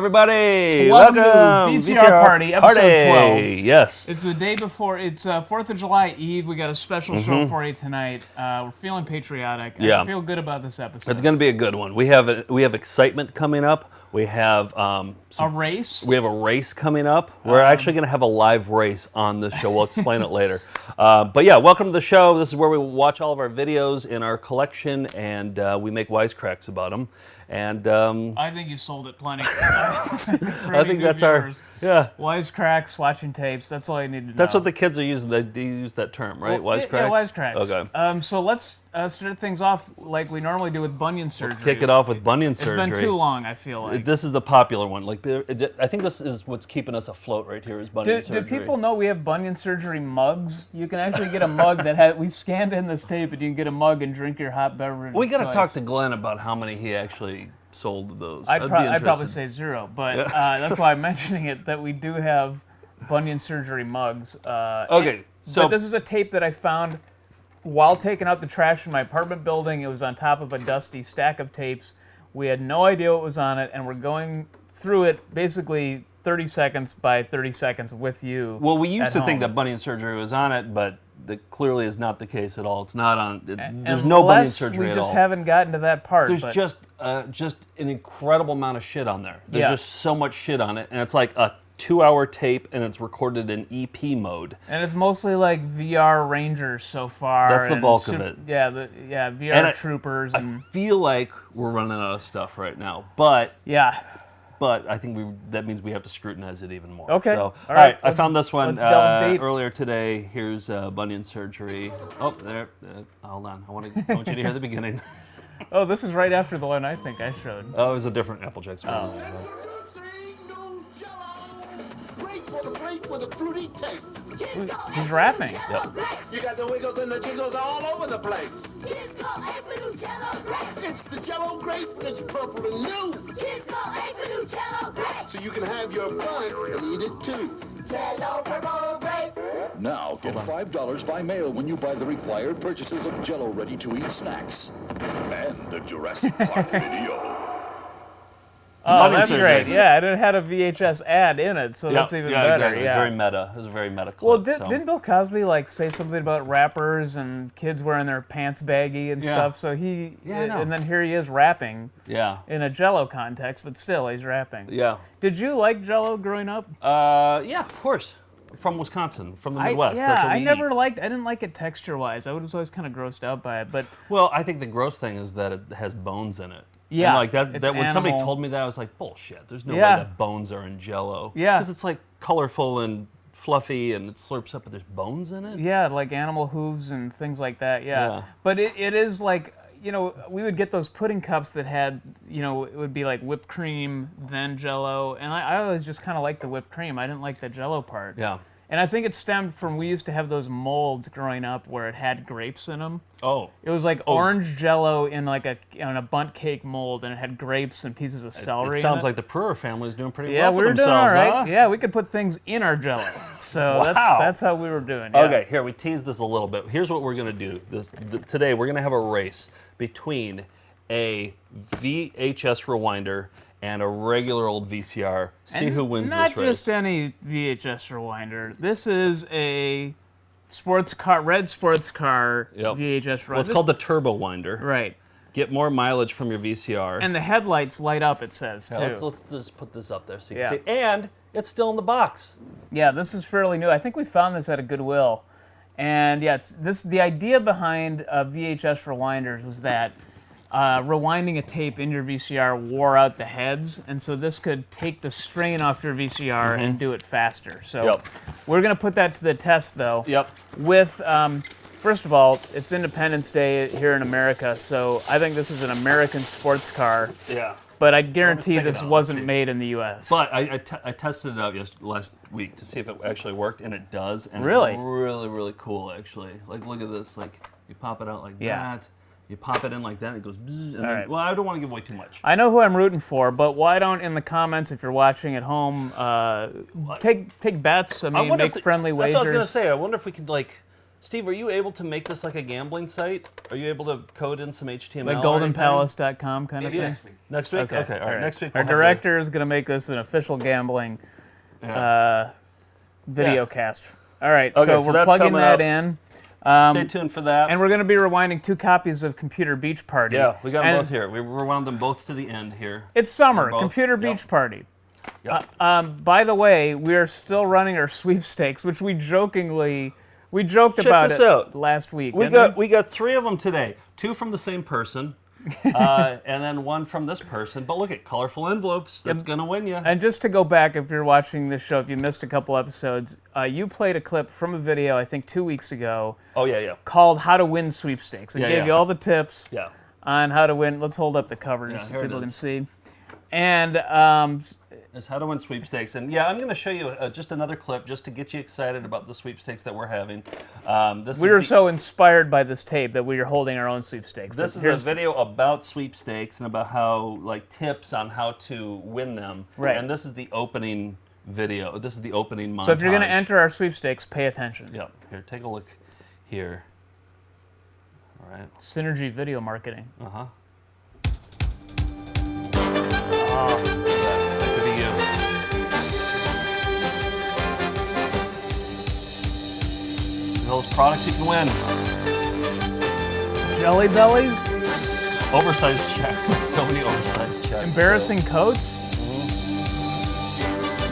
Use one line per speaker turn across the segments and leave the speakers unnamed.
everybody.
Welcome to VCR Party, episode 12.
Yes.
It's the day before, it's 4th of July Eve. We got a special show for you tonight. We're feeling patriotic. I feel good about this episode.
It's going to be a good one. We have excitement coming up. We have
a race.
We have a race coming up. We're actually going to have a live race on the show. We'll explain it later. But yeah, welcome to the show. This is where we watch all of our videos in our collection, and we make wisecracks about them. And
I think you sold it plenty.
I think that's viewers.
Wisecracks, watching tapes. That's all you need to know.
That's what the kids are using. They use that term, right?
Well,
wisecracks.
Yeah, wisecracks.
Okay.
So let's start things off like we normally do with bunion surgery.
Let's kick it off with bunion surgery.
It's been too long, I feel like.
This is the popular one. Like, I think this is what's keeping us afloat right here is bunion surgery.
Do people know we have bunion surgery mugs? You can actually get a mug that we scanned in this tape, and you can get a mug and drink your hot beverage.
We got to talk to Glenn about how many he actually sold those.
I'd probably say 0, but that's why I'm mentioning it, that we do have bunion surgery mugs.
Okay,
but this is a tape that I found while taking out the trash in my apartment building. It was on top of a dusty stack of tapes. We had no idea what was on it, and we're going through it basically 30 seconds by 30 seconds with you.
Well, we used to think that bunion surgery was on it, but that clearly is not the case at all. It's not on. There's no bunion surgery at all.
We just haven't gotten to that part.
There's just an incredible amount of shit on there. There's just so much shit on it, and it's like a 2-hour tape, and it's recorded in EP mode.
And it's mostly like VR Rangers so far.
That's the bulk of it.
Yeah, VR Troopers.
I feel like we're running out of stuff right now, but But I think that means we have to scrutinize it even more.
Okay.
So,
all right.
I found this one
earlier
today. Here's bunion surgery. Oh, there. Hold on. I want you to hear the beginning.
Oh, this is right after the one I think I showed.
Oh, it was a different Applejack story.
Oh. He's rapping.
Yep.
You got the wiggles and the jiggles all over the place. Kids go ape for new Jello grape. It's the Jello grape. It's purple and new. Kids go ape for new Jello grape. So you can have your fun and eat it too. Jello purple grape.
Now get $5 by mail when you buy the required purchases of Jello ready-to-eat snacks and the Jurassic Park video.
Oh, that's great. Yeah, and it had a VHS ad in it, so that's even better.
Exactly.
Yeah,
very meta. It was a very meta clip.
Well, didn't Bill Cosby say something about rappers and kids wearing their pants baggy and stuff? So and then here he is rapping.
Yeah.
In a Jello context, but still he's rapping.
Yeah.
Did you like Jello growing up?
Yeah, of course. From Wisconsin, from the Midwest.
I didn't like it texture-wise. I was always kind of grossed out by it, but.
Well, I think the gross thing is that it has bones in it.
Yeah,
and that when somebody told me that, I was like, bullshit. There's no way that bones are in Jello.
Yeah,
because it's like colorful and fluffy, and it slurps up, but there's bones in it.
Yeah, like animal hooves and things like that. Yeah. But it is like, we would get those pudding cups that had, it would be like whipped cream, then Jello, and I always just kind of liked the whipped cream. I didn't like the Jello part.
Yeah.
And I think it stemmed from, we used to have those molds growing up where it had grapes in them.
Oh.
It was like orange Jello in a bundt cake mold, and it had grapes and pieces of celery.
It sounds like the Brewer family is doing pretty well
for
themselves.
Yeah, we were doing all right.
Huh?
Yeah, we could put things in our Jello. So that's how we were doing. Yeah.
Okay, here, we teased this a little bit. Here's what we're going to do. Today, we're going to have a race between a VHS rewinder and a regular old VCR. See who wins this race.
Not just any VHS rewinder. This is a red sports car VHS rewinder.
Well, it's called the Turbo Winder.
Right.
Get more mileage from your VCR.
And the headlights light up, it says, too.
Let's just put this up there so you can see. And it's still in the box.
Yeah, this is fairly new. I think we found this at a Goodwill. And the idea behind VHS rewinders was that rewinding a tape in your VCR wore out the heads, and so this could take the strain off your VCR and do it faster. So we're going to put that to the test, though.
Yep.
With, first of all, it's Independence Day here in America, so I think this is an American sports car.
Yeah.
But I guarantee this wasn't made in the U.S.
But I tested it out last week to see if it actually worked, and it does. And
really?
It's really, really cool, actually. Like, look at this. Like, you pop it out like that. You pop it in like that, and it goes bzzz, and then, well, I don't want to give away too much.
I know who I'm rooting for, but why don't, in the comments, if you're watching at home, take bets, make friendly wagers.
That's what I was going to say. I wonder if we could, Steve, are you able to make this like a gambling site? Are you able to code in some HTML?
Like
or anything?
goldenpalace.com kind of
Maybe
thing?
next week.
Next week? Okay, all right. Next week
Our
we'll have
director is going to make this an official gambling video cast. All right,
Okay,
so
so
we're
that's
plugging
coming
that
up.
in.
Stay tuned for that.
And we're going to be rewinding 2 copies of Computer Beach Party.
yeah, we got them
And
both here. We rewound them both to the end here.
It's summer,
Both.
Computer
Yep.
Beach Party.
Yep.
By the way, we are still running our sweepstakes, which we joked about
this
it
out.
last week.
We
didn't
got 3 of them today. 2 from the same person, and then 1 from this person. But look at colorful envelopes. That's gonna win you.
And just to go back, if you're watching this show, if you missed a couple episodes, you played a clip from a video, I think 2 weeks ago,
Oh yeah.
called How to Win Sweepstakes. It
Yeah,
gave
yeah.
you all the tips
Yeah.
on how to win. Let's hold up the cover just so
here it
people can
is.
see. And
It's how to win sweepstakes, and yeah, I'm going to show you just another clip just to get you excited about the sweepstakes that we're having.
we were so inspired by this tape that we are holding our own sweepstakes.
This
But
is a video about sweepstakes and about how tips on how to win them.
Right.
And this is the opening video. This is the opening montage.
So if you're going to enter our sweepstakes, pay attention.
Yep. Here, take a look here. All right.
Synergy Video Marketing.
Uh-huh. That could be you. Those products you can win.
Jelly Bellies?
Oversized checks. So many oversized checks.
Embarrassing Coats?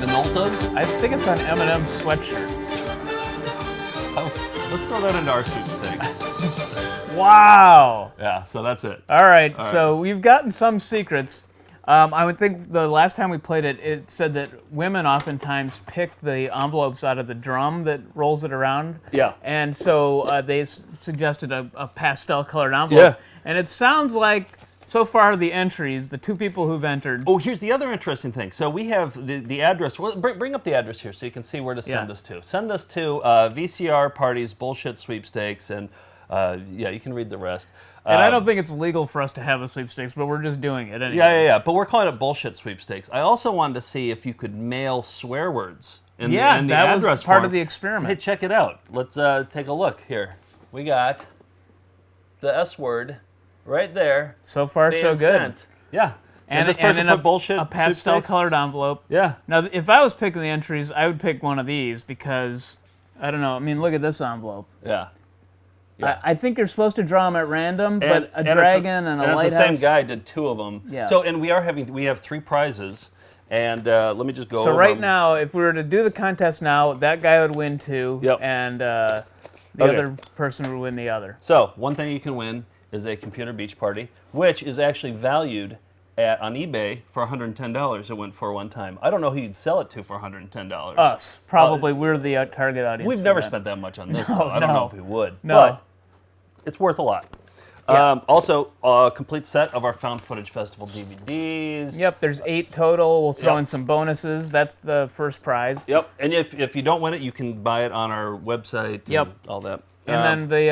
Minoltas.
I think it's on M&M's sweatshirt.
Let's throw that into our sweepstakes.
Wow!
Yeah, so that's it.
All right, so we've gotten some secrets. I would think the last time we played it, it said that women oftentimes pick the envelopes out of the drum that rolls it around.
Yeah.
And so they suggested a pastel-colored envelope.
Yeah.
And it sounds like, so far, the entries, the 2 people who've entered.
Oh, here's the other interesting thing. So we have the address. Well, bring up the address here so you can see where to send this to. Send this to VCR Parties Bullshit Sweepstakes, and yeah, you can read the rest.
And I don't think it's legal for us to have a sweepstakes, but we're just doing it anyway.
Yeah. But we're calling it Bullshit Sweepstakes. I also wanted to see if you could mail swear words in the
that
address
was part
form.
of the experiment.
Hey, check it out. Let's take a look here. We got the S word right there.
So far, so
being
good.
sent. Yeah. So
And
this person
in
put bullshit
a pastel-colored envelope.
Yeah.
Now, if I was picking the entries, I would pick one of these because, I don't know, I mean, look at this envelope.
Yeah.
I think you're supposed to draw them at random, but a
it's
dragon and a
it's
lighthouse.
the same guy did 2 of them.
Yeah.
So, and we have 3 prizes, and let me just go
So
over
right
them.
now, if we were to do the contest now, that guy would win 2,
Yep.
and the
Okay.
other person would win the other.
So, one thing you can win is a computer beach party, which is actually valued on eBay for $110. It went for one time. I don't know who you'd sell it to for $110.
Us. Probably we're the target audience.
We've
for
never
that.
spent that much on this, though. I don't
no.
know if we would.
No.
But it's worth a lot.
Yeah.
Also, a complete set of our Found Footage Festival DVDs.
Yep, there's 8 total. We'll throw
Yep.
in some bonuses. That's the first prize.
Yep, and if you don't win it, you can buy it on our website and
Yep.
all that.
And then the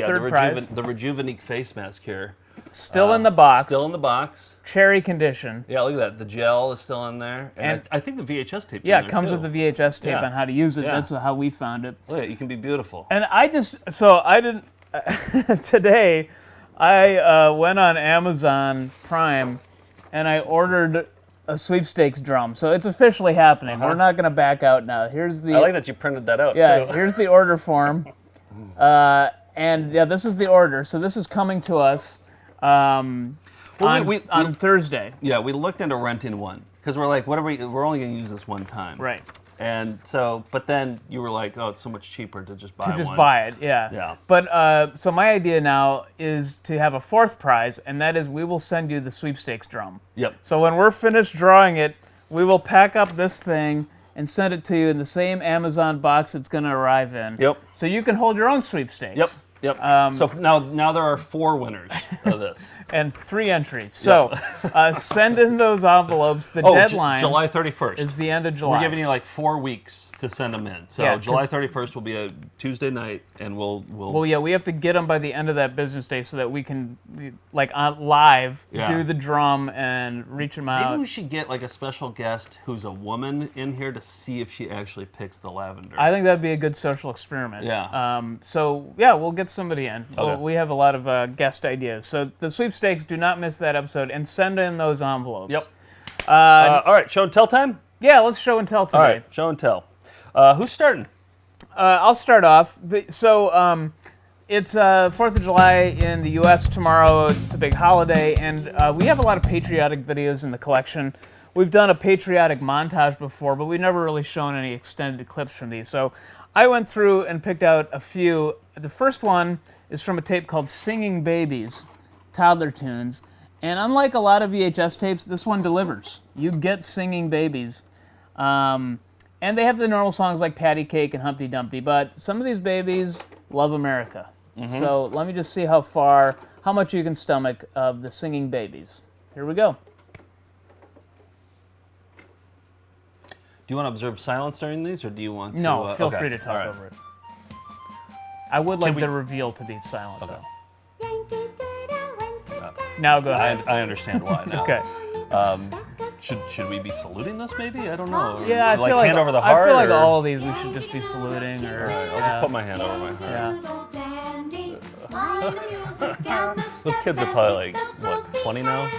third
the
prize,
the Rejuvenique face mask here.
still in the box,
Still in the box.
cherry condition.
Yeah, look at that. The gel is still in there. And I think the VHS tape's
Yeah,
in
it
there
comes
too.
with the VHS tape
Yeah.
on how to use it.
Yeah.
That's how we found it.
Look at it, you can be beautiful.
And I didn't, today, I went on Amazon Prime and I ordered a sweepstakes drum. So it's officially happening. We're not going to back out now. Here's the,
I like that you printed that out,
yeah,
too.
here's the order form. And yeah, this is the order. So this is coming to us on Thursday.
Yeah, we looked into renting one because we're like, we're only going to use this one time.
Right.
And so, but then you were like, oh, it's so much cheaper to just buy one.
To just buy it, yeah.
Yeah.
But so my idea now is to have a 4th prize, and that is we will send you the sweepstakes drum.
Yep.
So when we're finished drawing it, we will pack up this thing and send it to you in the same Amazon box it's going to arrive in.
Yep.
So you can hold your own sweepstakes.
Yep. Yep. So now there are 4 winners of this.
And 3 entries. So send in those envelopes. The deadline
July 31st
is the end of July.
We're giving you like 4 weeks to send them in. So
Yeah,
July 31st will be a Tuesday night, and we'll.
Well, yeah, we have to get them by the end of that business day so that we can, like, on live, do the drum and reach them out.
Maybe we should get like a special guest who's a woman in here to see if she actually picks the lavender.
I think that'd be a good social experiment.
Yeah.
So yeah, we'll get somebody in.
Okay.
We have a lot of guest ideas. So the sweepstakes, do not miss that episode, and send in those envelopes.
Yep. All right, show and tell time?
Yeah, let's show and tell today.
All right, show and tell. Who's starting?
I'll start off. So it's 4th of July in the U.S. tomorrow. It's a big holiday, and we have a lot of patriotic videos in the collection. We've done a patriotic montage before, but we've never really shown any extended clips from these. So I went through and picked out a few. The first one is from a tape called Singing Babies, toddler tunes. And unlike a lot of VHS tapes, this one delivers. You get singing babies. And they have the normal songs like Patty Cake and Humpty Dumpty, but some of these babies love America. So let me just see how much you can stomach of the Singing Babies. Here we go.
Do you want to observe silence during these, or do you want to...
No, feel
okay.
free to talk
All right.
over it. I would like
we-
the reveal to be silent,
Okay.
though. Now go ahead.
I understand why now.
Okay.
Should we be saluting this, maybe? I don't know.
Yeah, I
Should,
feel like
hand over the heart,
I feel like
or...
all of these we should just be saluting, or
All right, I'll
yeah.
just put my hand over my heart.
Yeah.
Those kids are probably like, what, 20 now?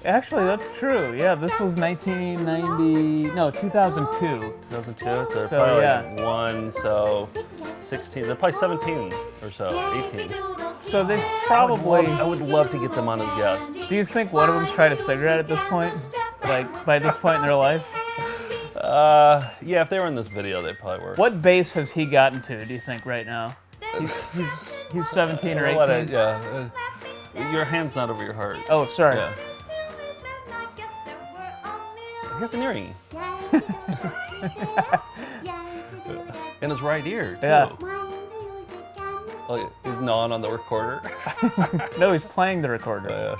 Actually, that's true. Yeah, this was 2002.
2002, so they're
So,
probably
yeah.
like 1, so 16. They're probably 17 or so, 18.
So they probably.
I would love to get them on as guests.
Do you think one of them's tried a cigarette at this point? Like by this point in their life?
Yeah, if they were in this video, they probably were.
What base has he gotten to? Do you think right now? He's 17 or 18.
Your hand's not over your heart.
Oh, sorry.
Yeah. He has an earring. In his right ear, too.
Yeah.
Oh, he's gnawing on the recorder.
No, he's playing the recorder.
Yeah.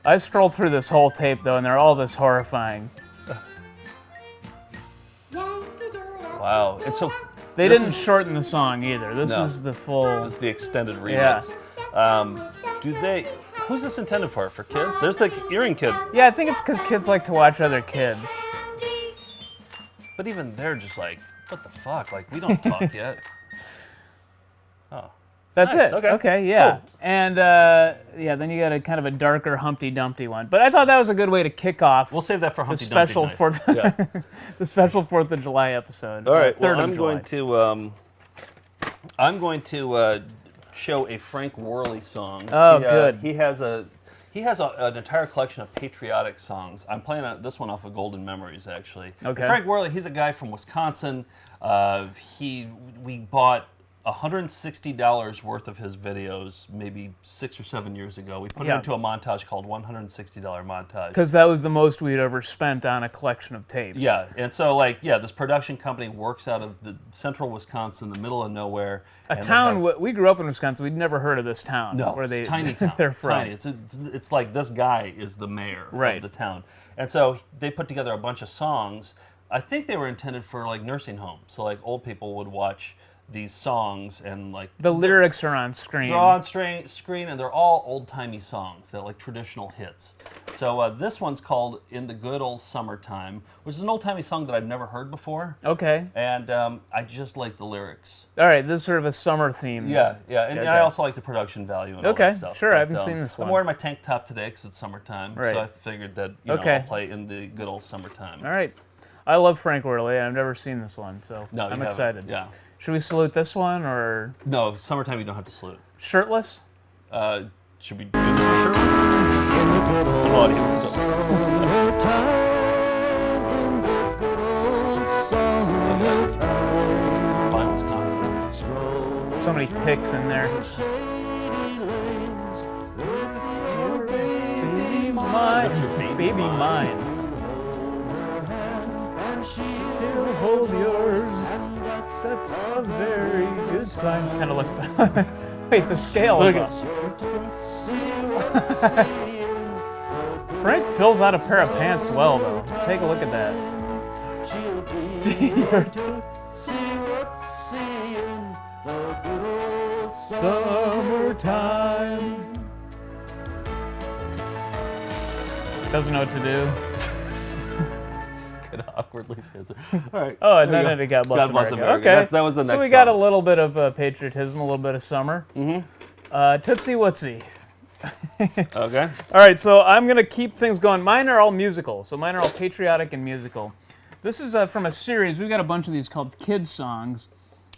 I scrolled through this whole tape though, and they're all this horrifying.
Wow. And so
They
this
didn't
is-
shorten the song either. This
No.
is the full.
This is the extended remix. Who's this intended for? For kids? There's the earring kid.
Yeah, I think it's because kids like to watch other kids.
But even they're just like, what the fuck? Like, we don't talk yet. Oh.
That's
Nice,
it.
okay.
Yeah.
Cool.
And then you got a kind of a darker Humpty Dumpty one. But I thought that was a good way to kick off
We'll save that for
the
Humpty
special
Dumpty night.
the special 4th of July episode.
All right.
Third
Well,
of July.
I'm going to show a Frank Worley song.
Oh, good.
He has an entire collection of patriotic songs. I'm playing this one off of Golden Memories, actually.
Okay.
Frank Worley, he's a guy from Wisconsin. We bought $160 worth of his videos maybe 6 or 7 years ago. We put it into a montage called $160 Montage.
Because that was the most we'd ever spent on a collection of tapes.
Yeah, and so this production company works out of the central Wisconsin, the middle of nowhere.
A
and they
town,
have-
we grew up in Wisconsin, we'd never heard of this town.
No,
where
it's a tiny town.
they're from.
Tiny. It's like this guy is the mayor
Right.
of the town. And so they put together a bunch of songs. I think they were intended for like nursing homes. So like old people would watch these songs and like
The lyrics are on screen.
they're on screen and they're all old-timey songs. They're like traditional hits. So this one's called In the Good Old Summertime, which is an old-timey song that I've never heard before.
Okay.
And I just like the lyrics.
All right, this is sort of a summer theme.
Yeah, and
Okay.
I also like the production value and all
Okay,
that stuff.
sure, I
But,
haven't seen this one.
I'm wearing my tank top today because it's summertime,
Right.
so I figured that
Okay.
I'll play In the Good Old Summertime.
All right. I love Frank Worley. I've never seen this one, so
No, you
I'm
haven't.
excited.
Yeah.
Should we salute this one or
No, summertime you don't have to salute.
shirtless?
Should we do this for shirtless? The audience. So. It's by Wisconsin.
So many ticks in there. Baby mine,
That's your baby
baby
mine.
mine. She'll hold yours. That's a very good sign. Kind of look. Wait, the scale is up. Frank fills out a pair of pants well, though. Take a look at that. Summertime. Doesn't know what to do.
Kind of awkwardly says it. All right.
Oh, and then it got
God bless America.
Okay,
That was the next
So we got a
song.
little bit of patriotism, a little bit of summer. Mm-hmm. Tootsie Wootsie.
Okay.
All right, so I'm going to keep things going. Mine are all musical, so mine are all patriotic and musical. This is from a series. We've got a bunch of these called kids songs,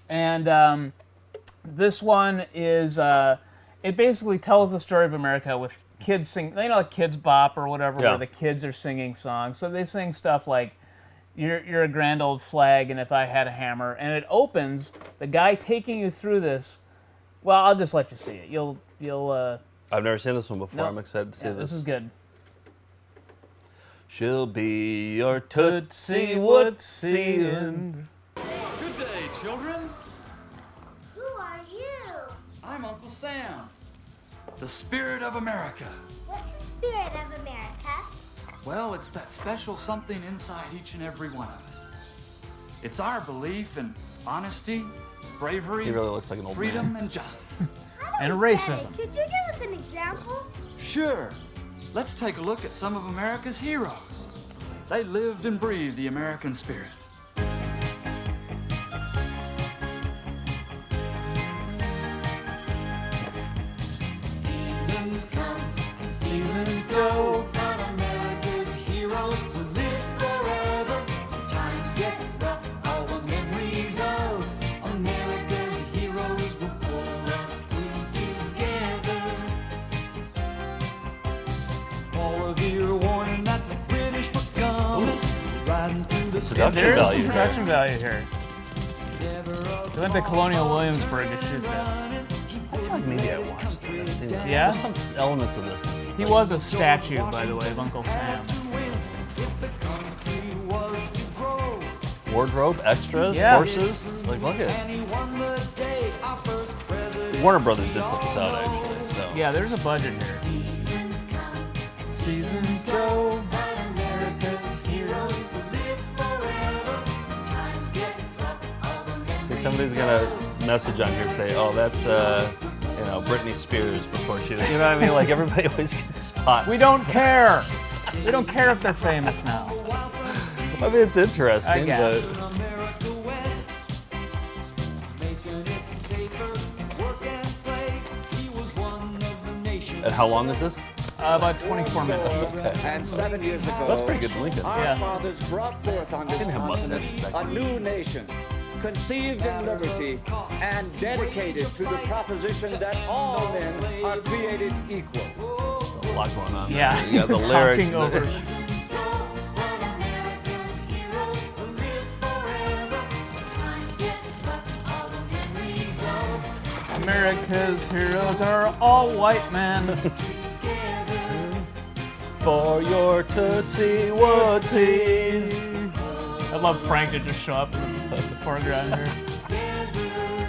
and this one is it basically tells the story of America with kids sing. You know, like Kids Bop or whatever,
Yeah.
where the kids are singing songs. So they sing stuff like "You're a grand old flag," and "If I Had a Hammer," and it opens the guy taking you through this. Well, I'll just let you see it. You'll.
I've never seen this one before.
No.
I'm excited to see
Yeah,
this.
this is good.
She'll be your Tootsie Wootsie.
Good day, children.
Who are you?
I'm Uncle Sam, the spirit of America.
What's the spirit of America?
Well, it's that special something inside each and every one of us. It's our belief in honesty, bravery,
He really looks like an old
freedom,
man.
and justice.
And
Get it.
racism.
Could you give us an example?
Sure. Let's take a look at some of America's heroes. They lived and breathed the American spirit.
Seasons come and seasons go, but America's heroes will live forever. When times get rough, all the memories of America's heroes will pull us through together. All of you are warning that the British were coming, riding through the
Production
There is
value.
some production value here. We went to Colonial Williamsburg to shoot this.
I feel like maybe I watched it. I've seen it.
Yeah?
There's some elements of this.
He was a statue, by the way, of Uncle Sam.
Wardrobe, extras,
Yeah.
horses. Like, look at it. Warner Brothers did put this out, actually. So.
Yeah, there's a budget here.
Seasons come,
Seasons go.
but America's heroes will live forever. When times get rough, all the memories
See, somebody's gonna message on here say, "Oh, that's Britney Spears before she was." You know what I mean? Like everybody always gets spot.
We don't care. We don't care if they're famous now.
I mean, it's interesting,
I guess.
but
America West, making it safer, work and play. He was one of the nation's
and how long is this?
About 24 minutes.
And 7 years ago,
That's pretty good, Lincoln.
our
Yeah.
fathers brought forth on this
didn't have
continent
mustaches back
a new nation, conceived in liberty and dedicated to the proposition that all men are created equal.
A lot going on.
Yeah,
there. You got the
he's
lyrics.
talking over.
seasons go, but America's heroes will live forever. When times get rough, all the memories of
America's heroes are all white men.
For your Tootsie Wootsies.
I love Frank to just show up in the foreground here.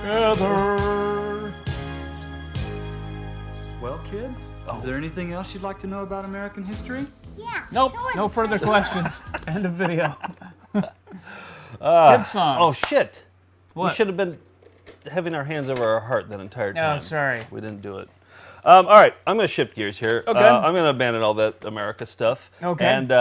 Together.
Well, kids, is there anything else you'd like to know about American history?
Yeah.
Nope,
Go on.
no further questions. End of video. Good song.
Oh shit! We
What?
should have been having our hands over our heart that entire time.
Oh, sorry.
We didn't do it. All right, I'm going to shift gears here.
Okay.
I'm going to abandon all that America stuff.
Okay.
And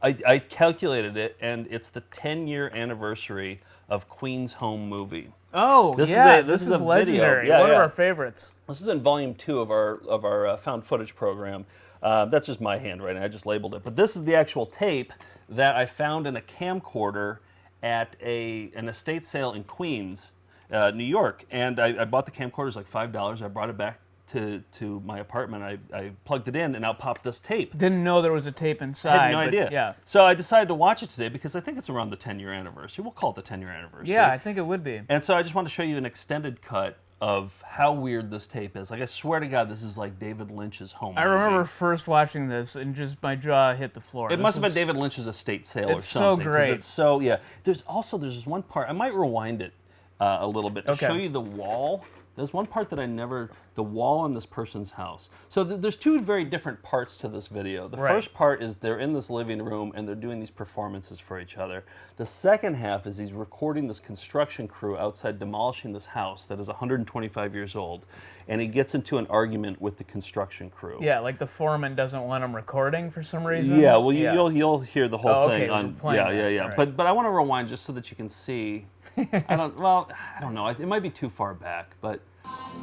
I calculated it, and it's the 10-year anniversary of Queen's Home movie.
Oh,
This is
yeah,
a- this
this
is
is
a
legendary.
video. Yeah,
One of
yeah.
our favorites.
This is in volume 2 of our found footage program. That's just my handwriting. I just labeled it. But this is the actual tape that I found in a camcorder at an estate sale in Queens, New York. And I bought the camcorder. It was like $5. I brought it back to my apartment. I plugged it in, and out popped this tape.
Didn't know there was a tape inside.
I had no
but
idea.
Yeah.
So I decided to watch it today because I think it's around the 10-year anniversary. We'll call it the 10-year anniversary.
Yeah, I think it would be.
And so I just wanted to show you an extended cut of how weird this tape is. Like, I swear to God, this is like David Lynch's home
I
movie.
remember first watching this and just my jaw hit the floor.
It must have been David Lynch's estate sale or
It's
something.
so
'cause
great.
It's so, yeah. There's this one part, I might rewind it a little bit to
Okay.
show you the wall. There's one part that the wall in this person's house. So there's two very different parts to this video. The
Right.
first part is they're in this living room and they're doing these performances for each other. The second half is he's recording this construction crew outside demolishing this house that is 125 years old. And he gets into an argument with the construction crew.
Yeah, like the foreman doesn't want him recording for some reason.
Yeah, well, you'll hear the whole
Oh,
thing
okay,
on.
we're playing
Yeah.
that. All right.
But I want to rewind just so that you can see. I don't know. It might be too far back, but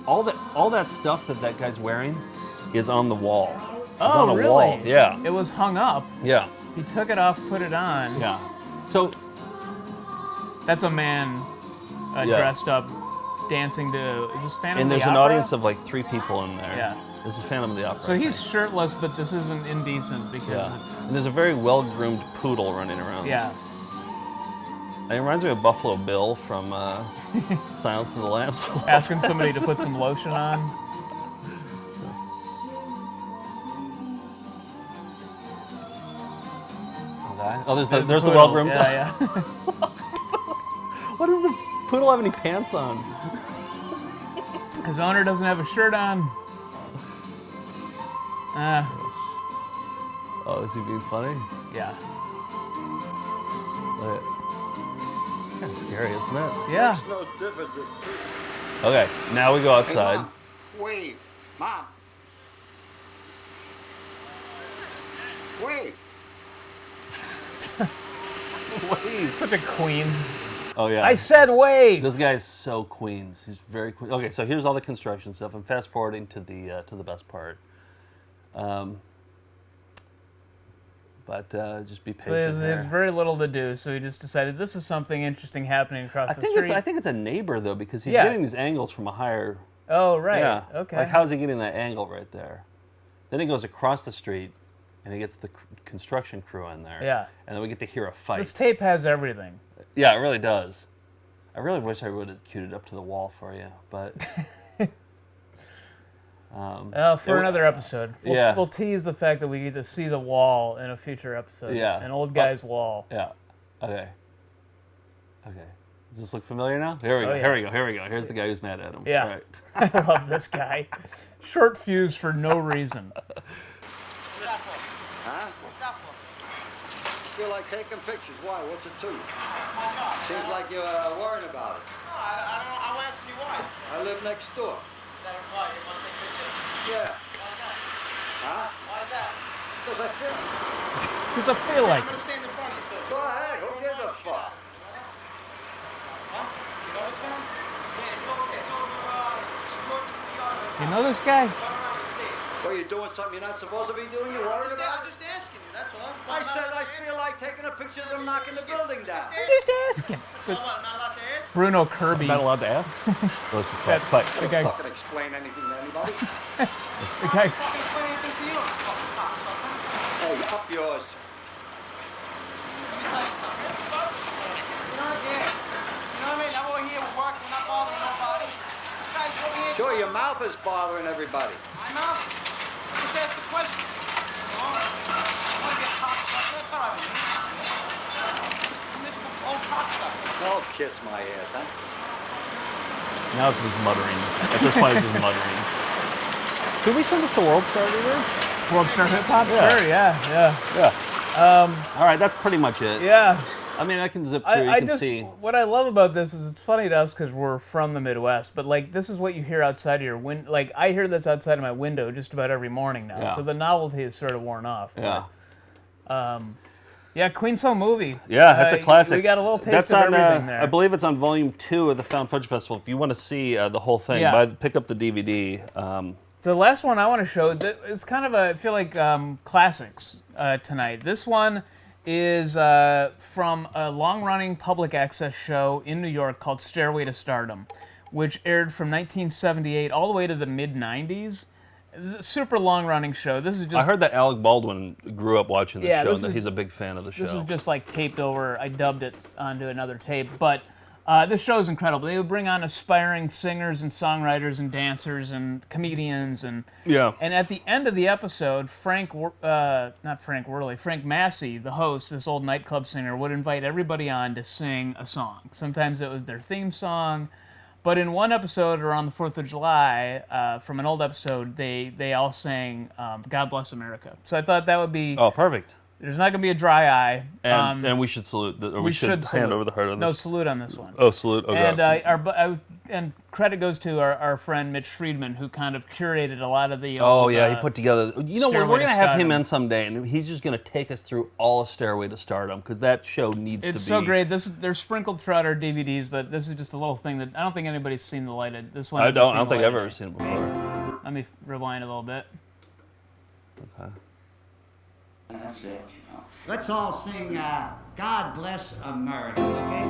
all that stuff that guy's wearing is on the wall. It's
Oh,
on a
really?
wall. Yeah.
It was hung up.
Yeah.
He took it off, put it on.
Yeah. So
That's a man dressed up, dancing to. Is this Phantom
and
of the
there's an
Opera?
audience of like 3 people in there.
Yeah.
This is Phantom of the Opera.
So
I
he's
think.
shirtless, but this isn't indecent because
Yeah.
it's.
And there's a very well-groomed poodle running around.
Yeah.
And it reminds me of Buffalo Bill from Silence of the Lambs.
Asking somebody to put some lotion on.
Oh, there's the
poodle.
well-groomed.
Yeah, yeah.
What does the poodle have any pants on?
His owner doesn't have a shirt on.
Oh, is he being funny?
Yeah.
It's kind of scary, isn't it?
Yeah.
No difference. It's true.
Okay, now we go outside.
Mom, wave. Mom. Wave.
Wait.
Such a Queens.
Oh yeah.
I said wait.
This guy's so Queens. He's very Queens. Okay, so here's all the construction stuff. I'm fast forwarding to the best part. But just be
So
patient.
there's
there.
very little to do, so he just decided this is something interesting happening across
I
the
think
street.
I think it's a neighbor though because he's
Yeah.
getting these angles from a higher.
Oh, right.
Yeah.
Okay.
Like how's he getting that angle right there? Then he goes across the street, and he gets the construction crew in there.
Yeah.
And then we get to hear a fight.
This tape has everything.
Yeah, it really does. I really wish I would have queued it up to the wall for you, but.
For another episode.
Yeah.
We'll tease the fact that we get to see the wall in a future episode.
Yeah.
An old guy's wall.
Yeah. Okay. Okay. Does this look familiar now? Here we go.
Oh, yeah.
Here we go. Here we go. Here's the guy who's mad at him.
Yeah.
All right.
I love this guy. Short fuse for no reason.
Huh? What's that for? Feel like taking pictures. Why? What's it to? Seems like you're worrying about it.
No, I don't know. I'm asking you why.
I live next door.
Is that why you want to take pictures?
Yeah.
Why is that?
Huh?
Why is that?
Because I feel.
Because I feel like
I'm
it.
gonna stand in front of you too.
Go ahead. Who gives a fuck?
Huh? You know this man? Yeah, it's over. It's over.
You know this guy?
Well, you're doing something you're not supposed to be doing. You're worried about
I'm
it.
just asking you. That's all.
I said I feel like taking a picture of them knocking the building down.
Just asking.
So what? I'm not allowed to ask?
Bruno Kirby.
Not allowed to ask? Listen, quiet.
The guy.
Fucking explain anything to anybody.
The guy.
Fucking explain anything to you. Fucking cocksucker.
Hey, up yours.
Let me tell you something. This is about this morning. You know what? Yeah. You know what I mean? I'm over here with work. We're not bothering nobody. This guy's over here.
Sure, your mouth is bothering everybody.
I know. Just ask the question. You know? I want to get cocksucker. That's all right with me. I'm this old cocksucker.
Oh, kiss my ass, huh?
Now it's just muttering. At this point, it's just muttering. Did we send this to World Star Leader?
World Star Hip Hop?
Yeah.
Sure, yeah.
Yeah. All right, that's pretty much it.
Yeah.
I mean, I can zip through. You
I
can
just,
see.
what I love about this is it's funny to us because we're from the Midwest, but like this is what you hear outside of your window. Like I hear this outside of my window just about every morning now.
Yeah.
So the novelty is sort of worn off.
Yeah.
Yeah, Queen's Home Movie.
Yeah, that's a classic.
We got a little taste
That's
of
on,
everything there.
I believe it's on Volume 2 of the Found Footage Festival. If you want to see the whole thing,
Yeah.
pick up the DVD.
The last one I want to show, it's kind of I feel like classics tonight. This one is from a long-running public access show in New York called Stairway to Stardom, which aired from 1978 all the way to the mid-90s. Super long-running show. This is just
I heard that Alec Baldwin grew up watching the
Yeah,
show
this
and that
is-
he's a big fan of the show.
This was just like taped over. I dubbed it onto another tape, but This show is incredible. They would bring on aspiring singers and songwriters and dancers and comedians and at the end of the episode, Frank Massey, the host, this old nightclub singer, would invite everybody on to sing a song. Sometimes it was their theme song, but in one episode around the 4th of July, from an old episode, they all sang "God Bless America." So I thought that would be
perfect.
There's not going to be a dry eye.
And we should salute. We should hand over the heart on this.
No, salute on this one.
Oh, salute. Okay.
And credit goes to our friend Mitch Friedman, who kind of curated a lot of the.
He put together. You know, we're going to have him
Stardom.
in someday, and he's just going to take us through all of Stairway to Stardom, because that show needs to be.
It's so great. They're sprinkled throughout our DVDs, but this is just a little thing that I don't think anybody's seen the light of. This one.
I don't think I've ever seen it before.
Let me rewind a little bit.
Okay.
That's it. Let's all sing God Bless America, okay?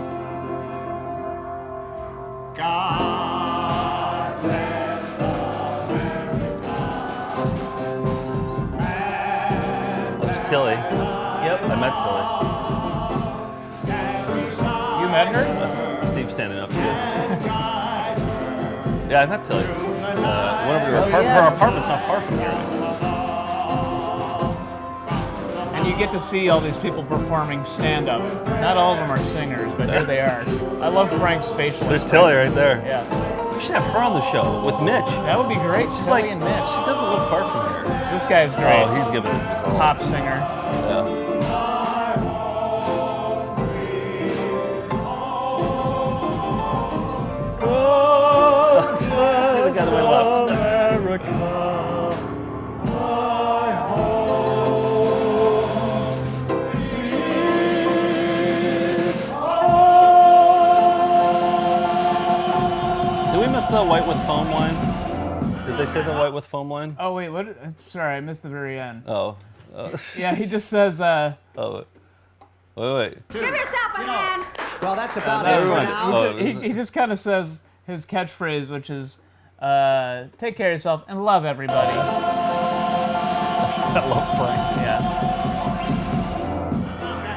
God bless America.
There's Tilly.
Yep.
I met Tilly.
You met her?
Steve's standing up too. Yeah, I met Tilly. One of her apartment's not far from here.
And you get to see all these people performing stand-up. Not all of them are singers, but here they are. I love Frank's facial
There's
expressions.
Tilly right there.
Yeah.
We should have her on the show with Mitch.
That would be great.
She's
Tilly
like,
and Mitch.
she doesn't live far from here.
This guy's great.
Oh, he's giving it his all.
Pop singer.
Yeah. The guy to my left. Did we miss the white with foam line? Did they say the white with foam line?
Oh, wait, what? Sorry, I missed the very end.
Oh.
Yeah, he just says,
Oh. Wait.
Give yourself a hand.
Well, that's about it for now.
Oh,
he just kind of says his catchphrase, which is, take care of yourself and love everybody.
I love Frank.
Yeah.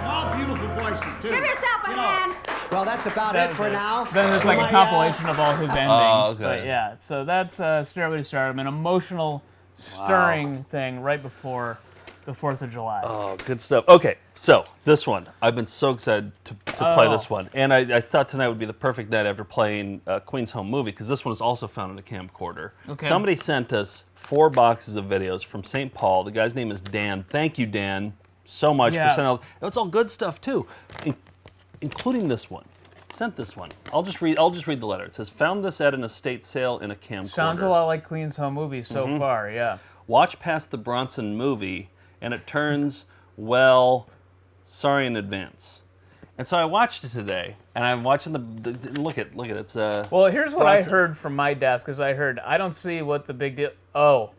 All beautiful voices, too.
Give yourself a hand.
Well, that's about it for now.
Then it's like a compilation of all his endings.
Oh, okay.
But yeah, so that's Stairway to Stardom, an emotional, stirring thing right before the 4th of July.
Oh, good stuff. Okay, so this one. I've been so excited to play this one. And I thought tonight would be the perfect night after playing Queen's Home Movie, because this one is also found in a camcorder.
Okay.
Somebody sent us 4 boxes of videos from St. Paul. The guy's name is Dan. Thank you, Dan, so much for sending all. It's all good stuff, too, including this one. Sent this one. I'll just read the letter. It says, found this at an estate sale in a camcorder.
Sounds a lot like Queen's Home Movie so far, yeah.
Watch past the Bronson movie, and it turns, well, sorry in advance. And so I watched it today, and I'm watching look at it. It's
Well, here's what
Bronson.
I heard from my desk, because I don't see what the big deal. Oh,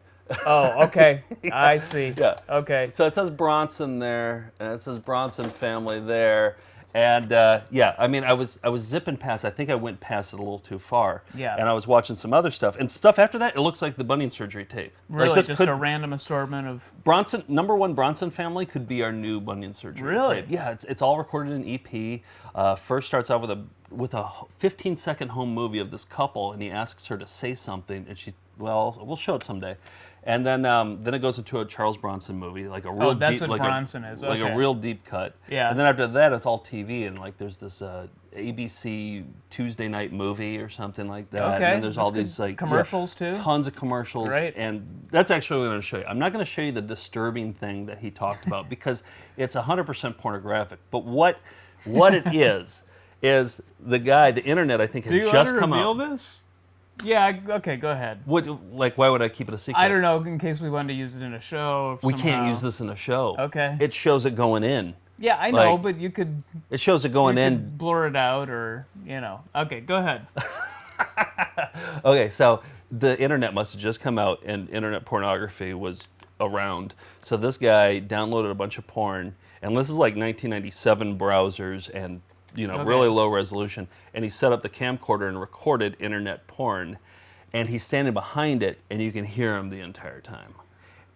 okay. I see.
Yeah.
Okay.
So it says Bronson there, and it says Bronson family there. And yeah, I mean, I was zipping past. I think I went past it a little too far.
Yeah.
And I was watching some other stuff, and stuff after that. It looks like the bunion surgery tape.
Really,
like this
just
could,
a random assortment of.
Bronson, number one Bronson family could be our new bunion surgery.
Really?
Tape. Yeah, it's all recorded in EP. First starts out with a 15-second home movie of this couple, and he asks her to say something, and we'll show it someday. And then it goes into a Charles Bronson movie, like a real
that's
deep,
what
like
Bronson is.
like
Okay.
a real deep cut.
Yeah.
And then after that, it's all TV, and like there's this ABC Tuesday night movie or something like that.
Okay.
And then there's all
That's
these
good.
like
Commercials, too?
tons of commercials.
Right.
And that's actually what I'm going to show you. I'm not going to show you the disturbing thing that he talked about because it's 100% pornographic. But what it is the guy, the internet, I think, had just come out.
Do you want to reveal this? Yeah, okay, go ahead.
Why would I keep it a secret?
I don't know, in case we wanted to use it in a show.
We can't
somehow.
use this in a show.
Okay.
It shows it going in.
Yeah, I know,
Like,
but you could.
It shows it going
you
in.
could blur it out, or Okay, go ahead.
Okay, so the internet must have just come out, and internet pornography was around. So this guy downloaded a bunch of porn, and this is like 1997 browsers, and really low resolution. And he set up the camcorder and recorded internet porn, and he's standing behind it, and you can hear him the entire time.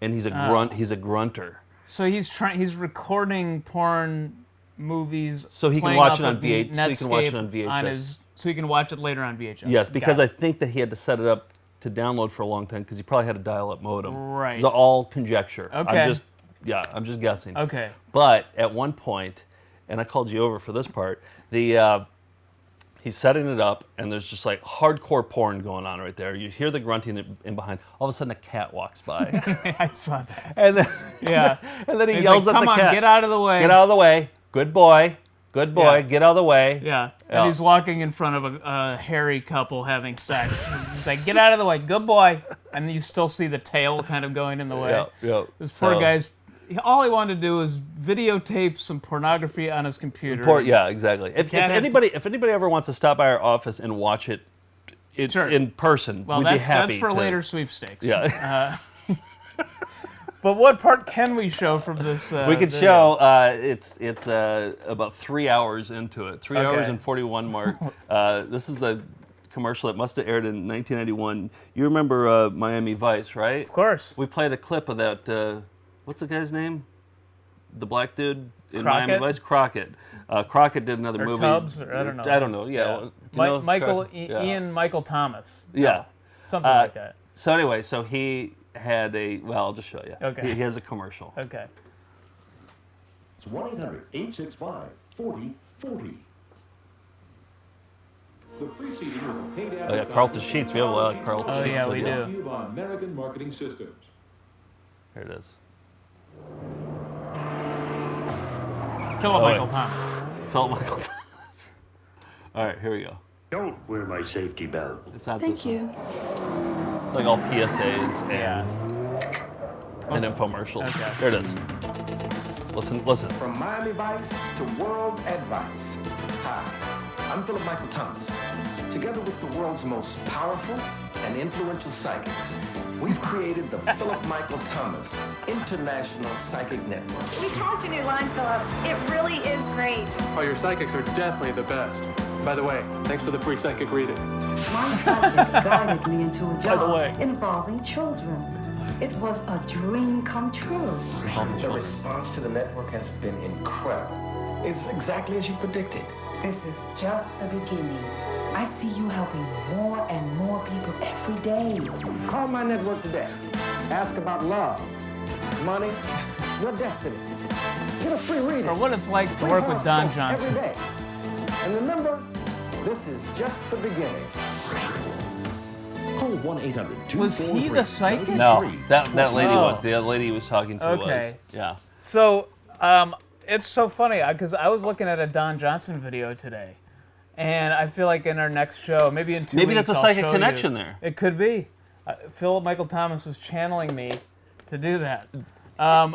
And he's a grunt. He's a grunter.
So he's recording porn movies.
So he can
playing
watch
off
it on
of the
VH so he can watch it on
Netscape
VHS.
so he can watch it later on VHS.
Yes, because
Got
I think that he had to set it up to download for a long time because he probably had a dial-up modem.
Right.
It's all conjecture.
Okay.
I'm just guessing.
Okay.
But at one point, and I called you over for this part, he's setting it up, and there's just like hardcore porn going on right there. You hear the grunting in behind. All of a sudden, a cat walks by.
I saw that.
And then,
Yeah.
and then he
He's
yells
like,
at
"Come
the
on,
cat.
get out of the way."
Get out of the way. Good boy. Good boy.
Yeah.
Get out of the way.
Yeah.
Yeah.
And he's walking in front of a hairy couple having sex. He's like, "Get out of the way, good boy." And you still see the tail kind of going in the way.
Yeah, yeah.
This poor
So-
guy's, all he wanted to do was videotape some pornography on his computer.
Yeah, exactly. If
cat had-
anybody ever wants to stop by our office and watch it,
Sure.
in person,
Well,
we'd be
that's
happy
for
to.
later sweepstakes.
Yeah.
But what part can we show from this?
We could
video?
show it's about 3 hours into it. 3 hours
Okay.
and 41 mark. This is a commercial that must have aired in 1991. You remember Miami Vice, right?
Of course.
We played a clip of that. What's the guy's name? The black dude in
Crockett?
Miami Vice? Crockett. Crockett did another
Or
movie.
Tubbs, or I don't know.
I don't know. Yeah. Do you know
Michael
Crockett? Yeah.
Ian Michael Thomas.
Yeah.
Something like that.
So anyway, so he had I'll just show you.
Okay.
He has a commercial.
Okay.
It's 1-800-865-4040. The preceding was a paid
Oh yeah, Carlton Sheets. We have a lot of Carlton
Oh,
Sheets.
yeah, we
videos.
do.
Brought to you by American Marketing Systems.
Here it is.
Philip
Oh,
Michael
wait.
Thomas.
Philip Michael Thomas. All right, here we go.
Don't wear my safety belt.
It's not
Thank
this one.
you.
It's like all PSAs and
Listen.
infomercials.
Okay.
Here it is. Listen.
From Miami Vice to World Advice. Hi, I'm Philip Michael Thomas. Together with the world's most powerful and influential psychics, we've created the Philip Michael Thomas International Psychic Network.
We called your new line, Philip. It really is great.
Oh, your psychics are definitely the best. By the way, thanks for the free psychic reading.
My psychic guided me into a
By the
job
way.
involving children. It was a dream come true.
The response to the network has been incredible. It's exactly as you predicted.
This is just the beginning. I see you helping more and more people every day.
Call my network today. Ask about love, money, your destiny. Get a free reading.
Or what it's like to work with Don Johnson.
Every day. And remember, this is just the beginning.
Call 1-800-243.
Was he the psychic?
No, that lady
Oh.
was. The other lady he was talking to was.
Okay.
Yeah.
So, it's so funny because I was looking at a Don Johnson video today, and I feel like in our next show, maybe in 2 weeks,
Maybe that's a
I'll
psychic
show
connection
you.
there.
It could be. Philip Michael Thomas was channeling me to do that.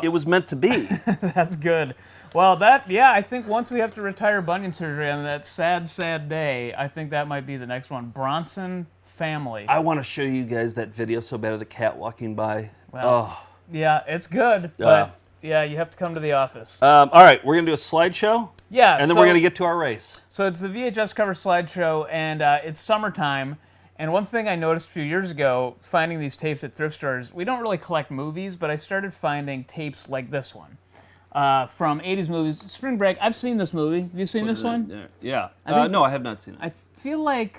It was meant to be.
That's good. Well, I think once we have to retire bunion surgery on that sad, sad day, I think that might be the next one. Bronson family.
I want to show you guys that video so bad of the cat walking by.
Well, yeah, it's good,
Yeah.
but yeah, you have to come to the office.
All right, we're going to do a slideshow.
Yeah,
And then
so-
we're going to get to our race.
So it's the VHS cover slideshow, and it's summertime. And one thing I noticed a few years ago, finding these tapes at thrift stores, we don't really collect movies, but I started finding tapes like this one from 80s movies. Spring Break, I've seen this movie. Have you seen this one?
Yeah.
I think-
No, I have not seen it.
I feel like,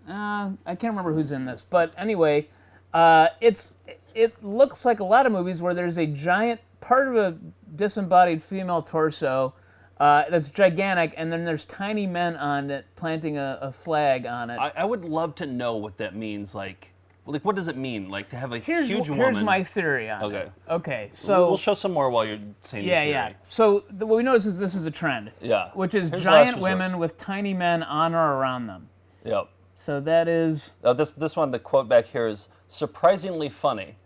I can't remember who's in this, but anyway, it looks like a lot of movies where there's a giant part of a disembodied female torso that's gigantic, and then there's tiny men on it planting a flag on it.
I would love to know what that means. Like, what does it mean? Like to have a huge woman.
Here's my theory on
Okay.
it. Okay, so
we'll show some more while you're saying your theory.
yeah. So what we notice is this is a trend.
Yeah.
Which is
Here's
giant
last resort.
women with tiny men on or around them.
Yep.
So that is
This one, the quote back here is surprisingly funny.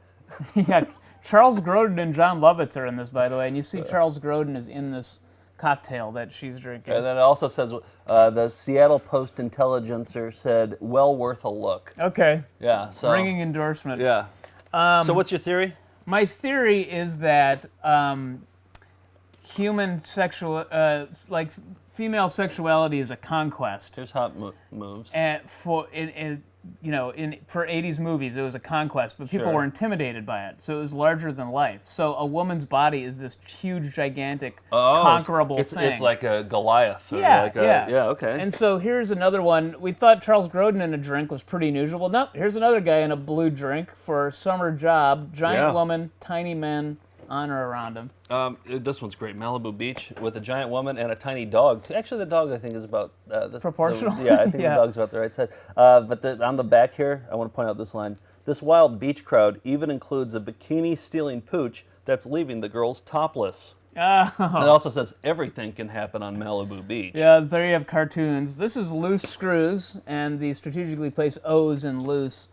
yeah. Charles Grodin and John Lovitz are in this, by the way, and you see Charles Grodin is in this cocktail that she's drinking.
And then it also says the Seattle Post Intelligencer said, "Well worth a look."
Okay.
Yeah. So
Ringing endorsement.
Yeah. So what's your theory?
My theory is that human sexual, female sexuality is a conquest.
Here's hot moves.
And for 80s movies, it was a conquest, but people
Sure.
were intimidated by it. So it was larger than life. So a woman's body is this huge, gigantic, conquerable thing.
It's like a Goliath. Or
Yeah,
like
yeah.
Okay.
And so here's another one. We thought Charles Grodin in a drink was pretty unusual. Nope, here's another guy in a blue drink for a summer job. Giant woman, tiny men, honor around him.
This one's great. Malibu Beach with a giant woman and a tiny dog. Actually, the dog I think is about
proportional.
Yeah, I think the dog's about the right size. But on the back here, I want to point out this line. This wild beach crowd even includes a bikini-stealing pooch that's leaving the girls topless.
Oh.
And it also says everything can happen on Malibu Beach.
Yeah, there you have cartoons. This is Loose Screws, and the strategically placed O's in loose.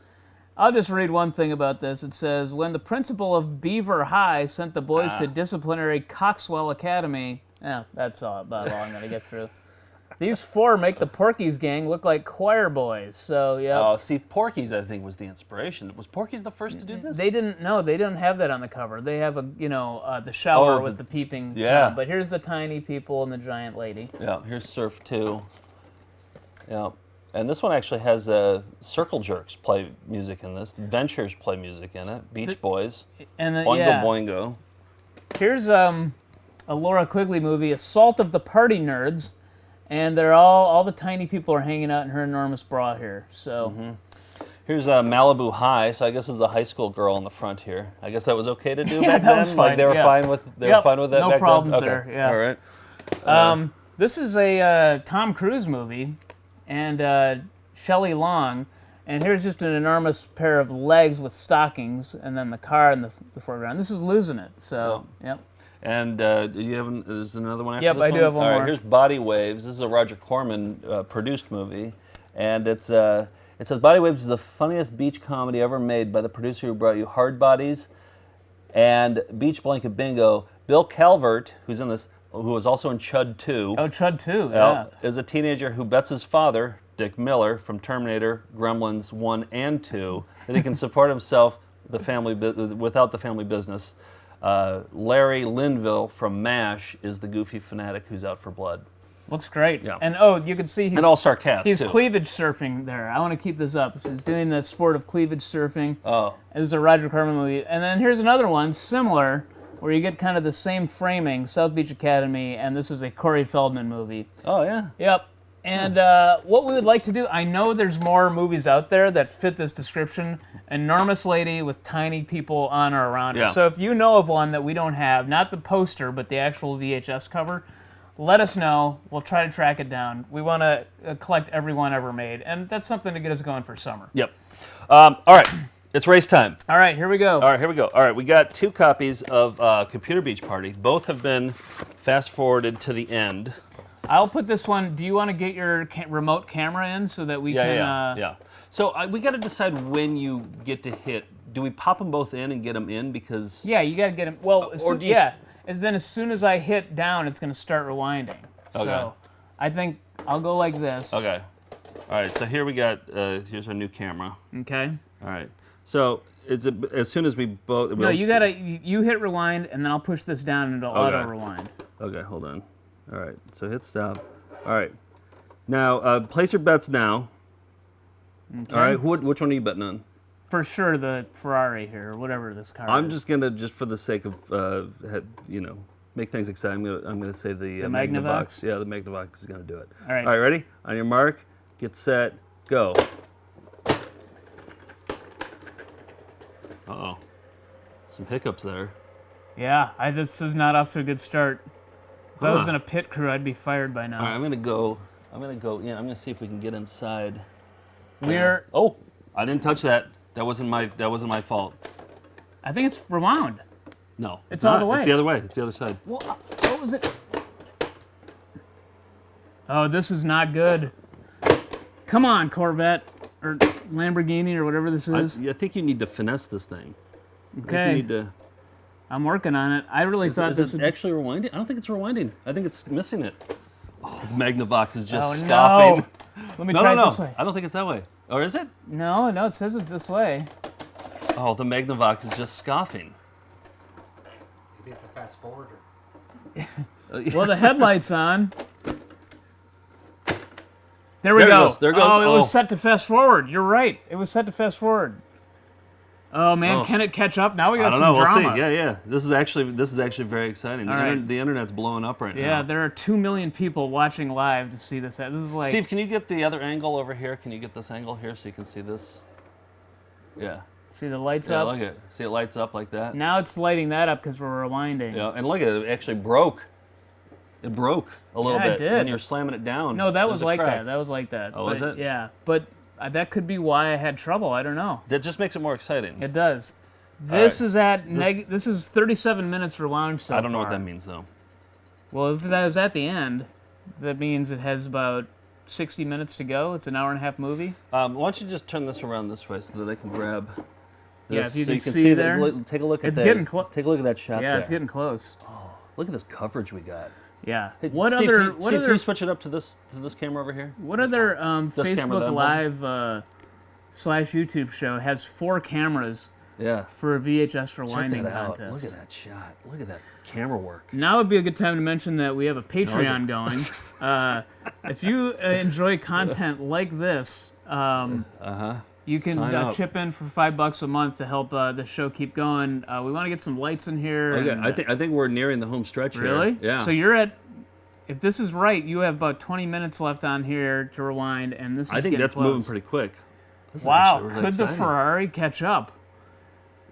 I'll just read one thing about this. It says, when the principal of Beaver High sent the boys to disciplinary Coxwell Academy. Yeah, that's about all I'm going to get through. These four make the Porky's gang look like choir boys. So, yeah.
Oh, see, Porky's, I think, was the inspiration. Was Porky's the first to do this?
They didn't have that on the cover. They have the shower with the peeping.
Yeah.
But here's the tiny people and the giant lady.
Yeah, here's Surf 2. Yeah. And this one actually has Circle Jerks play music in this. Ventures play music in it. Beach Boys.
And
Boingo Boingo.
Here's a Laura Quigley movie, Assault of the Party Nerds. And they're all the tiny people are hanging out in her enormous bra here. So
Here's Malibu High. So I guess it's a high school girl in the front here. I guess that was okay to do
Yeah,
back
that
then.
was
Like
fine,
they were
yeah.
fine with
Yep,
fine with that.
no
back
problems
then?
there,
Okay.
yeah.
All right.
This is a Tom Cruise movie, and Shelley Long, and here's just an enormous pair of legs with stockings, and then the car in the foreground. This is Losing It. So, yep.
And do you have there's another one after
Yep,
this
I
one?
do have one
All right,
more.
here's Body Waves. This is a Roger Corman produced movie, and it says Body Waves is the funniest beach comedy ever made by the producer who brought you Hard Bodies and Beach Blanket Bingo. Bill Calvert, who's in this, who was also in Chud 2.
Oh, Chud 2, yeah.
Is a teenager who bets his father, Dick Miller, from Terminator, Gremlins 1 and 2, that he can support himself without the family business. Larry Linville from MASH is the goofy fanatic who's out for blood.
Looks great.
Yeah.
And you can see he's
an all-star cast,
He's
too.
cleavage surfing there. I want to keep this up. So he's doing the sport of cleavage surfing.
Oh.
This is a Roger Corman movie. And then here's another one, similar, where you get kind of the same framing, South Beach Academy, and this is a Corey Feldman movie.
Oh, yeah.
Yep. And what we would like to do, I know there's more movies out there that fit this description. Enormous lady with tiny people on or around her.
Yeah.
So if you know of one that we don't have, not the poster, but the actual VHS cover, let us know. We'll try to track it down. We want to collect every one ever made, and that's something to get us going for summer.
Yep. All right. It's race time.
All right, here we go.
All right, here we go. All right, we got 2 copies of Computer Beach Party. Both have been fast-forwarded to the end.
I'll put this one. Do you want to get your remote camera in so that we can...
Yeah. So we got to decide when you get to hit. Do we pop them both in and get them in? Because
Yeah, you got to get them... Well,
do you
as soon as I hit down, it's going to start rewinding.
Okay.
So I think I'll go like this.
Okay. All right, so here we got, here's our new camera.
Okay.
All right. So is it as soon as we both...
No, you hit rewind, and then I'll push this down and it'll auto rewind.
Okay, hold on. All right, so hit stop. All right. Now, place your bets now.
Okay.
All right, which one are you betting on?
For sure the Ferrari here, or whatever this car
I'm
is.
just going to, just for the sake of, make things exciting, I'm gonna say the
Magnavox?
Yeah, the Magnavox is going to do it.
All right.
All right, ready? On your mark, get set, go. Uh-oh. Some hiccups there.
Yeah, this is not off to a good start. If I was in a pit crew, I'd be fired by now.
All right, I'm gonna go in. I'm gonna see if we can get inside.
Oh,
I didn't touch that. That wasn't my fault.
I think it's rewound.
No,
It's all
not.
the way.
It's the other way. It's the other side.
Well, what was it? Oh, this is not good. Come on, Corvette or Lamborghini or whatever this is.
I think you need to finesse this thing.
Okay.
You need to.
I'm working on it. I really thought this
would
would
actually rewinding. I don't think it's rewinding. I think it's missing it. Oh, the Magnavox is just
Oh,
scoffing.
no. Let me try it this way.
I don't think it's that way. Or is it?
No, it says it this way.
Oh, the Magnavox is just scoffing.
Maybe it's a fast forwarder.
Well, the headlight's on. There we
There it
go.
goes. There it goes.
Oh, it
Oh.
was set to fast forward. You're right. It was set to fast forward. Oh man,
Oh.
can it catch up? Now we
I
got
don't
some
know.
drama.
We'll see. Yeah. This is actually very exciting.
All right.
The internet's blowing up right now.
Yeah, there are 2 million people watching live to see this. This is like
Steve, can you get the other angle over here? Can you get this angle here so you can see this? Yeah.
See the lights
Yeah,
up?
look at it. See it lights up like that?
Now it's lighting that up because we're rewinding.
Yeah, and look at it. It actually broke. It broke a little
Yeah, it
bit
did.
when you're slamming it down.
No, that
There's
was
a
like
crack.
that. That was like that.
Oh,
but,
was it?
Yeah, but that could be why I had trouble. I don't know.
That just makes it more exciting.
It does. This
right.
is at this is 37 minutes for lounge so
I don't know what
far.
that means though.
Well, if that was at the end, that means it has about 60 minutes to go. It's an hour and a half movie.
Why don't you just turn this around this way so that I can grab this,
Yeah, if you
so
can
you can
see
see
there.
Take a look at
It's
that.
getting close.
Take a look at that shot
Yeah,
there.
it's getting close.
Oh, look at this coverage we got.
Yeah.
Hey,
What
Steve,
other?
Steve, can you switch it up to this camera over here?
What other
This camera
Facebook
then,
Live / YouTube show has 4 cameras?
Yeah.
For a VHS
Check
rewinding
that out.
contest.
Look at that shot. Look at that camera work.
Now would be a good time to mention that we have a Patreon going. If you enjoy content like this, you can
Sign up.
chip in for $5 a month to help the show keep going. We want to get some lights in here.
Okay,
and,
I think we're nearing the home stretch here.
Really?
Yeah.
So you're at. If this is right, you have about 20 minutes left on here to rewind, and this is
I think
getting
that's
close.
moving pretty quick. This is
Wow,
actually really
could the
exciting.
Ferrari catch up?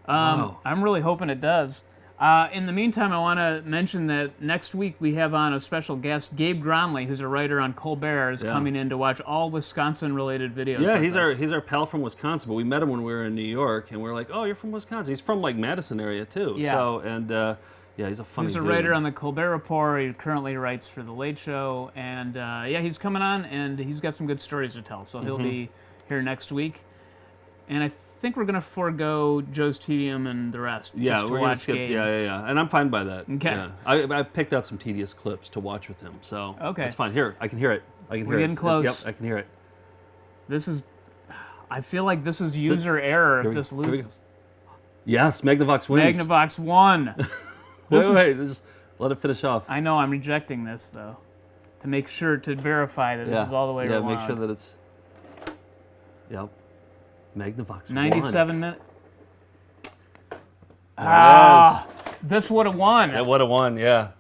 Wow.
I'm really hoping it does. In the meantime, I want to mention that next week we have on a special guest, Gabe Gromley, who's a writer on Colbert, is coming in to watch all Wisconsin-related videos.
Yeah,
with us.
he's our pal from Wisconsin, but we met him when we were in New York, and we were like, oh, you're from Wisconsin. He's from like Madison area too.
Yeah.
So yeah, he's a funny
He's a
dude.
writer on the Colbert Report. He currently writes for The Late Show, and yeah, he's coming on, and he's got some good stories to tell. So he'll be here next week, and I think we're gonna forego Joe's Tedium and the rest.
Yeah,
just to
we're gonna
watch
skip.
Gabe.
Yeah, and I'm fine by that.
Okay.
Yeah. I picked out some tedious clips to watch with him, so
Okay.
it's fine. Here, I can hear it.
We're getting close.
Yep, I can hear it.
This is. I feel like this is user error if this loses.
Yes, Magnavox wins.
Magnavox won.
Wait, just let it finish off.
I know I'm rejecting this though, to make sure to verify that this is all the way
Yeah,
around.
make sure that it's. Yep. Magnavox
97 minutes.
Ah,
this would have won.
it would have won. Yeah.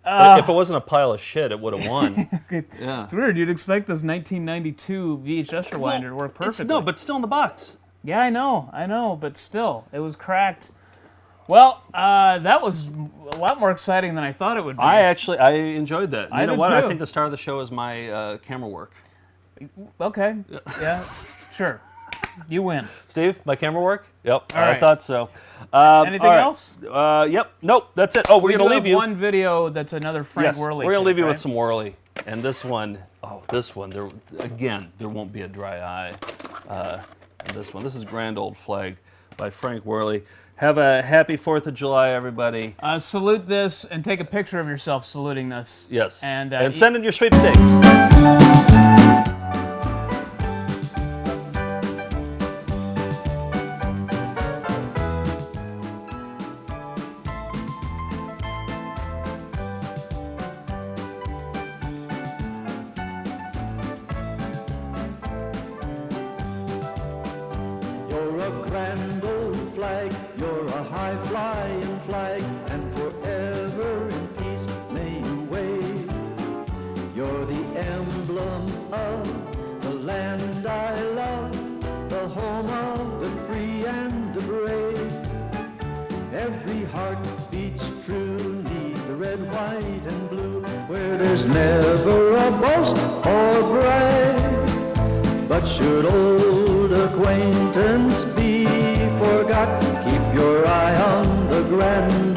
If it wasn't a pile of shit, it would have won. Yeah.
It's weird. You'd expect this 1992 VHS rewinder to work perfectly.
No, but still in the box.
Yeah, I know, but still, it was cracked. Well, that was a lot more exciting than I thought it would be.
I enjoyed that. You
I
know
did
what?
too.
I think the star of the show is my camera work.
Okay. Yeah. Sure. You win.
Steve, my camera work? Yep.
All
I
right.
thought so.
Anything else?
Yep. Nope. That's it. Oh, we're
We
gonna
do
leave
have
you.
one video that's another Frank
Yes,
Worley.
we're gonna leave you
tape,
with some Worley, and this one. There won't be a dry eye. In this one. This is Grand Old Flag by Frank Worley. Have a happy 4th of July, everybody.
Salute this and take a picture of yourself saluting this.
Yes.
And
send in your sweepstakes.
You're a grand old flag, you're a high-flying flag, and forever in peace may you wave. You're the emblem of the land I love, the home of the free and the brave. Every heart beats true, neath the red, white, and blue, where there's never a boast or brag. But should old acquaintance be forgot, keep your eye on the grand